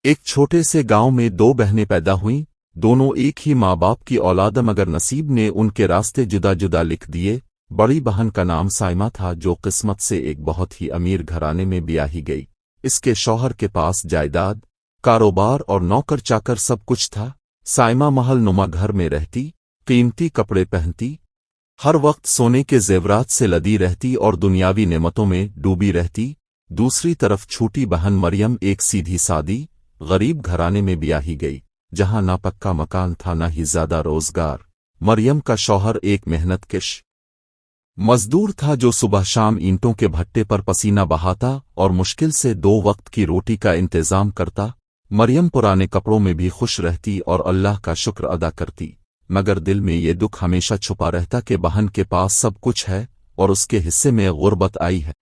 एक छोटे से गांव में दो बहनें पैदा हुईं। दोनों एक ही माँ बाप की औलाद, मगर नसीब ने उनके रास्ते जुदा जुदा लिख दिए। बड़ी बहन का नाम साइमा था, जो किस्मत से एक बहुत ही अमीर घराने में ब्याही गई। इसके शौहर के पास जायदाद, कारोबार और नौकर चाकर सब कुछ था। साइमा महल नुमा घर में रहती, कीमती कपड़े पहनती, हर वक्त सोने के जेवरात से लदी रहती और दुनियावी नेमतों में डूबी रहती। दूसरी तरफ छोटी बहन मरियम एक सीधी सादी गरीब घराने में ब्याही गई, जहां ना पक्का मकान था ना ही ज्यादा रोजगार। मरियम का शौहर एक मेहनतकश मजदूर था, जो सुबह शाम ईंटों के भट्टे पर पसीना बहाता और मुश्किल से 2 वक्त की रोटी का इंतजाम करता। मरियम पुराने कपड़ों में भी खुश रहती और अल्लाह का शुक्र अदा करती, मगर दिल में ये दुख हमेशा छुपा रहता कि बहन के पास सब कुछ है और उसके हिस्से में गुर्बत आई है।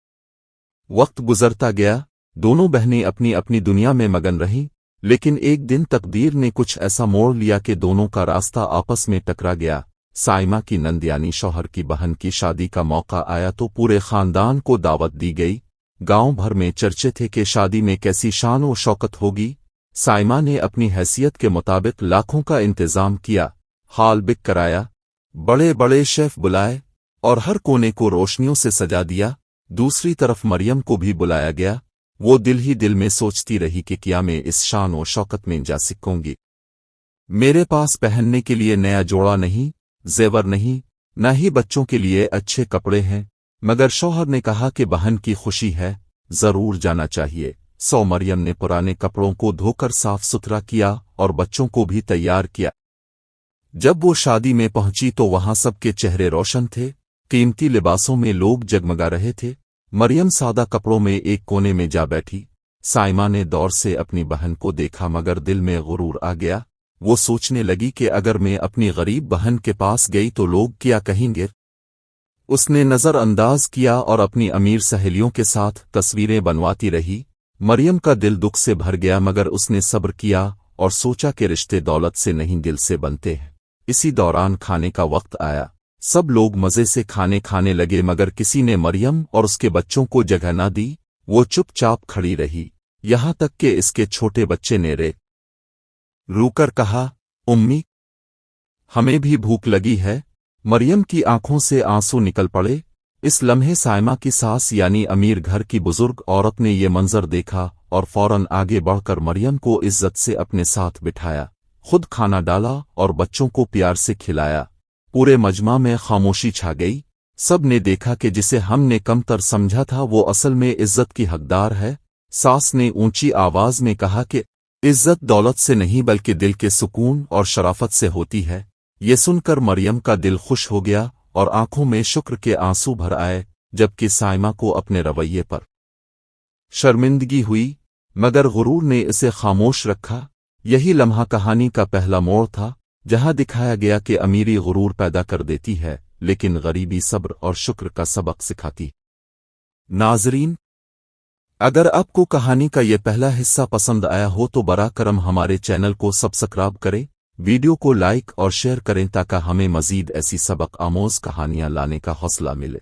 वक्त गुजरता गया, दोनों बहनें अपनी अपनी दुनिया में मगन रहीं, लेकिन एक दिन तकदीर ने कुछ ऐसा मोड़ लिया कि दोनों का रास्ता आपस में टकरा गया। साइमा की नंद यानी शौहर की बहन की शादी का मौका आया तो पूरे खानदान को दावत दी गई। गांव भर में चर्चे थे कि शादी में कैसी शान और शौकत होगी। साइमा ने अपनी हैसियत के मुताबिक लाखों का इंतजाम किया, हाल बिक कराया, बड़े बड़े शेफ बुलाए और हर कोने को रोशनियों से सजा दिया। दूसरी तरफ मरियम को भी बुलाया गया। वो दिल ही दिल में सोचती रही कि क्या मैं इस शान और शौकत में जा सकूंगी। मेरे पास पहनने के लिए नया जोड़ा नहीं, जेवर नहीं, न ही बच्चों के लिए अच्छे कपड़े हैं। मगर शौहर ने कहा कि बहन की खुशी है, जरूर जाना चाहिए। सो मरियम ने पुराने कपड़ों को धोकर साफ सुथरा किया और बच्चों को भी तैयार किया। जब वो शादी में पहुंची तो वहां सबके चेहरे रोशन थे, कीमती लिबासों में लोग जगमगा रहे थे। मरियम सादा कपड़ों में एक कोने में जा बैठी। साइमा ने दौर से अपनी बहन को देखा, मगर दिल में गुरूर आ गया। वो सोचने लगी कि अगर मैं अपनी गरीब बहन के पास गई तो लोग क्या कहेंगे। उसने नजरअंदाज किया और अपनी अमीर सहेलियों के साथ तस्वीरें बनवाती रही। मरियम का दिल दुख से भर गया, मगर उसने सब्र किया और सोचा कि रिश्ते दौलत से नहीं दिल से बनते हैं। इसी दौरान खाने का वक्त आया। सब लोग मजे से खाने लगे, मगर किसी ने मरियम और उसके बच्चों को जगह न दी। वो चुपचाप खड़ी रही, यहां तक कि इसके छोटे बच्चे ने रूकर कहा, उम्मी, हमें भी भूख लगी है। मरियम की आंखों से आंसू निकल पड़े। इस लम्हे साइमा की सास यानी अमीर घर की बुजुर्ग औरत ने ये मंजर देखा और फौरन आगे बढ़कर मरियम को इज्जत से अपने साथ बिठाया, खुद खाना डाला और बच्चों को प्यार से खिलाया। पूरे मजमा में खामोशी छा गई। सब ने देखा कि जिसे हमने कमतर समझा था वो असल में इज्जत की हकदार है। सास ने ऊंची आवाज में कहा कि इज्जत दौलत से नहीं बल्कि दिल के सुकून और शराफत से होती है। ये सुनकर मरियम का दिल खुश हो गया और आंखों में शुक्र के आंसू भर आए, जबकि साइमा को अपने रवैये पर शर्मिंदगी हुई, मगर गुरूर ने इसे खामोश रखा। यही लम्हा कहानी का पहला मोड़ था, जहां दिखाया गया कि अमीरी गुरूर पैदा कर देती है, लेकिन गरीबी सब्र और शुक्र का सबक सिखाती। नाजरीन, अगर आपको कहानी का ये पहला हिस्सा पसंद आया हो तो बरा करम हमारे चैनल को सब्सक्राइब करें, वीडियो को लाइक और शेयर करें ताकि हमें मजीद ऐसी सबक आमोज कहानियां लाने का हौसला मिले।